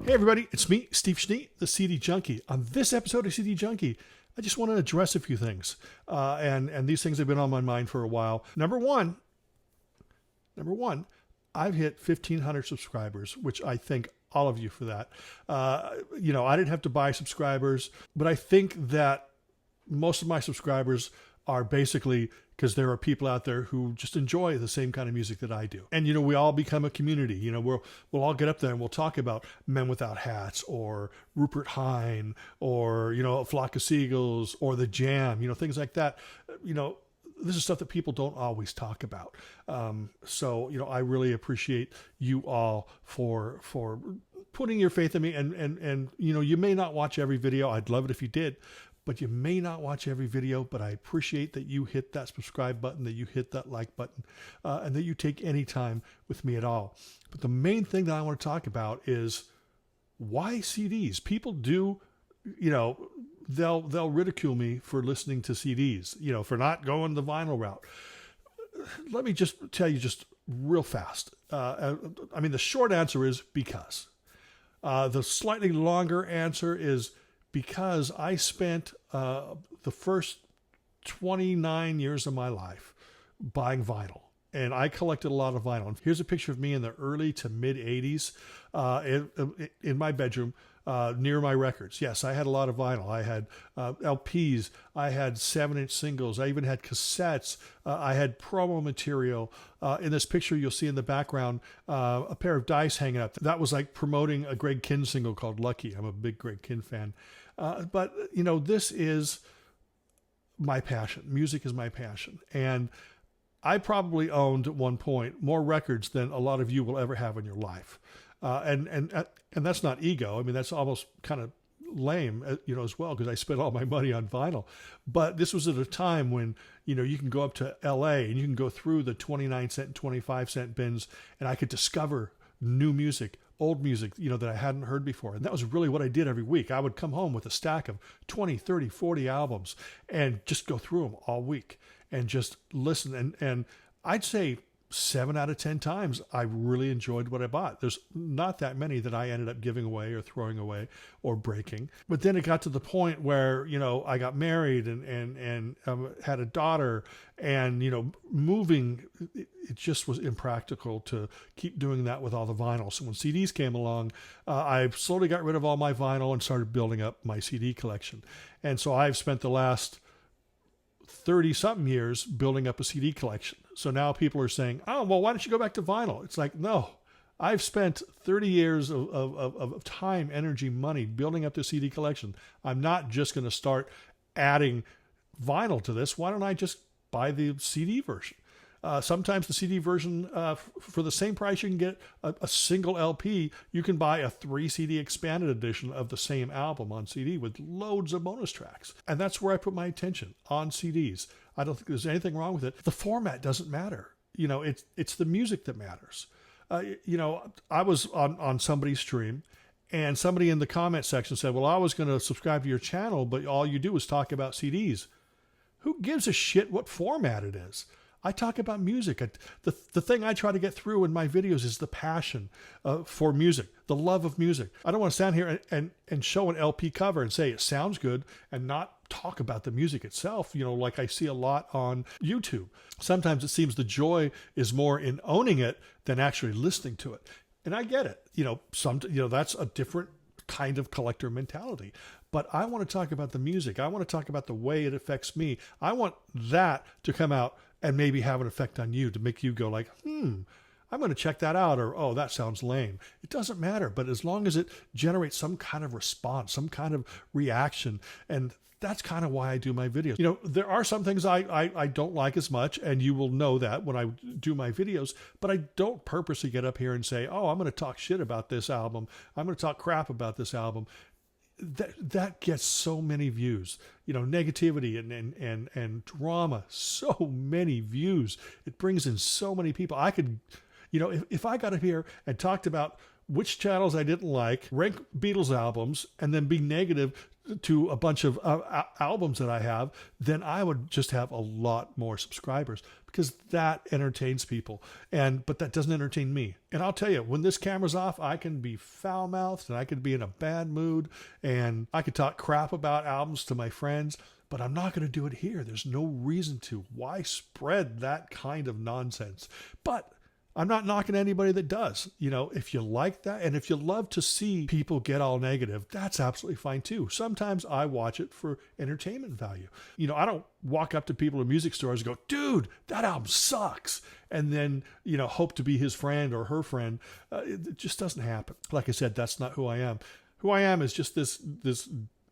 Hey everybody, it's me, Steve Schnee, the CD Junkie. On this episode of CD Junkie, I just want to address a few things, and these things have been on my mind for a while. Number one, I've hit 1,500 subscribers, which I thank all of you for that. I didn't have to buy subscribers, but I think that most of my subscribers are basically because there are people out there who just enjoy the same kind of music that I do. And, we all become a community. We'll all get up there and we'll talk about Men Without Hats or Rupert Hine or, A Flock of Seagulls or The Jam, things like that. This is stuff that people don't always talk about. So I really appreciate you all for putting your faith in me. And you may not watch every video. I'd love it if you did. But you may not watch every video, but I appreciate that you hit that subscribe button, that you hit that like button, and that you take any time with me at all. But the main thing that I want to talk about is why CDs. People do, they'll ridicule me for listening to CDs, for not going the vinyl route. Let me just tell you just real fast. The short answer is because. The slightly longer answer is because I spent the first 29 years of my life buying vinyl. And I collected a lot of vinyl. And here's a picture of me in the early to mid 80s in my bedroom near my records. Yes, I had a lot of vinyl. I had LPs. I had 7-inch singles. I even had cassettes. I had promo material. In this picture, you'll see in the background a pair of dice hanging up. That was like promoting a Greg Kihn single called Lucky. I'm a big Greg Kihn fan. But this is my passion. Music is my passion. And I probably owned at one point more records than a lot of you will ever have in your life. And that's not ego. That's almost kind of lame, as well, because I spent all my money on vinyl. But this was at a time when, you can go up to LA and you can go through the 29-cent and 25-cent bins, and I could discover new music, old music, that I hadn't heard before. And that was really what I did every week. I would come home with a stack of 20, 30, 40 albums and just go through them all week and just listen. And I'd say 7 out of 10 times I really enjoyed what I bought. There's not that many that I ended up giving away or throwing away or breaking. But then it got to the point where, I got married and had a daughter, and, moving, it just was impractical to keep doing that with all the vinyl. So when CDs came along, I slowly got rid of all my vinyl and started building up my CD collection. And so I've spent the last 30-something years building up a CD collection. So now people are saying, oh, well, why don't you go back to vinyl? It's like, no, I've spent 30 years of time, energy, money building up the CD collection. I'm not just going to start adding vinyl to this. Why don't I just buy the CD version? Sometimes the CD version, for the same price you can get a single LP, you can buy a 3 CD expanded edition of the same album on CD with loads of bonus tracks. And that's where I put my attention, on CDs. I don't think there's anything wrong with it. The format doesn't matter. It's the music that matters. I was on somebody's stream, and somebody in the comment section said, well, I was going to subscribe to your channel, but all you do is talk about CDs. Who gives a shit what format it is? I talk about music. The thing I try to get through in my videos is the passion for music, the love of music. I don't want to stand here and show an LP cover and say it sounds good and not talk about the music itself, like I see a lot on YouTube. Sometimes it seems the joy is more in owning it than actually listening to it. And I get it. That's a different kind of collector mentality. But I want to talk about the music. I want to talk about the way it affects me. I want that to come out and maybe have an effect on you, to make you go like, I'm going to check that out, or, oh, that sounds lame. It doesn't matter. But as long as it generates some kind of response, some kind of reaction, and that's kind of why I do my videos. There are some things I don't like as much, and you will know that when I do my videos, but I don't purposely get up here and say, oh, I'm going to talk shit about this album. I'm going to talk crap about this album. That gets so many views, negativity and drama, so many views. It brings in so many people. I could, if I got up here and talked about which channels I didn't like, rank Beatles albums, and then be negative to a bunch of albums that I have, then I would just have a lot more subscribers, because that entertains people. But that doesn't entertain me. And I'll tell you, when this camera's off, I can be foul mouthed and I could be in a bad mood and I could talk crap about albums to my friends, but I'm not going to do it here. There's no reason to. Why spread that kind of nonsense? But I'm not knocking anybody that does. If you like that and if you love to see people get all negative, that's absolutely fine too. Sometimes I watch it for entertainment value. I don't walk up to people in music stores and go, dude, that album sucks, and then, hope to be his friend or her friend. It just doesn't happen. Like I said, that's not who I am. Who I am is just this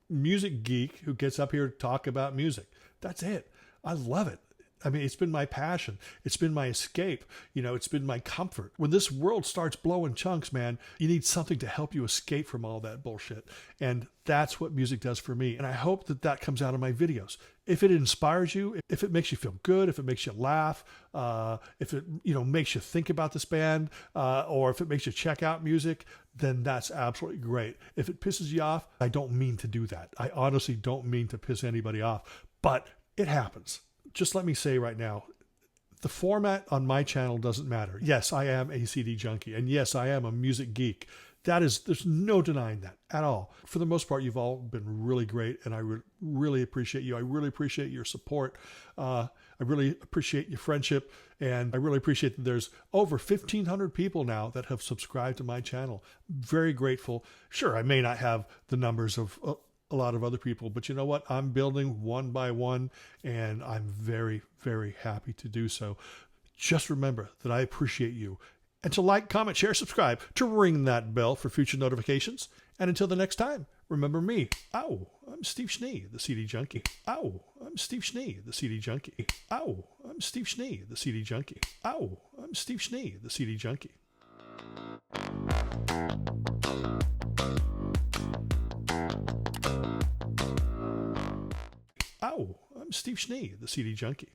music geek who gets up here to talk about music. That's it. I love it. I mean, it's been my passion. It's been my escape. It's been my comfort. When this world starts blowing chunks, man, you need something to help you escape from all that bullshit. And that's what music does for me. And I hope that comes out of my videos. If it inspires you, if it makes you feel good, if it makes you laugh, if it, makes you think about this band, or if it makes you check out music, then that's absolutely great. If it pisses you off, I don't mean to do that. I honestly don't mean to piss anybody off, but it happens. Just let me say right now, the format on my channel doesn't matter. Yes, I am a CD junkie, and yes, I am a music geek. There's no denying that at all. For the most part, you've all been really great, and I really appreciate you. I really appreciate your support. I really appreciate your friendship, and I really appreciate that there's over 1,500 people now that have subscribed to my channel. Very grateful. Sure, I may not have the numbers of a lot of other people, but you know what? I'm building one by one, and I'm very, very happy to do so. Just remember that I appreciate you, and to like, comment, share, subscribe, to ring that bell for future notifications. And until the next time, remember me. Ow, I'm Steve Schnee, the CD Junkie. Ow, I'm Steve Schnee, the CD Junkie. Ow, I'm Steve Schnee, the CD Junkie. Ow, I'm Steve Schnee, the CD Junkie. Ow, I'm Steve Schnee, the CD Junkie.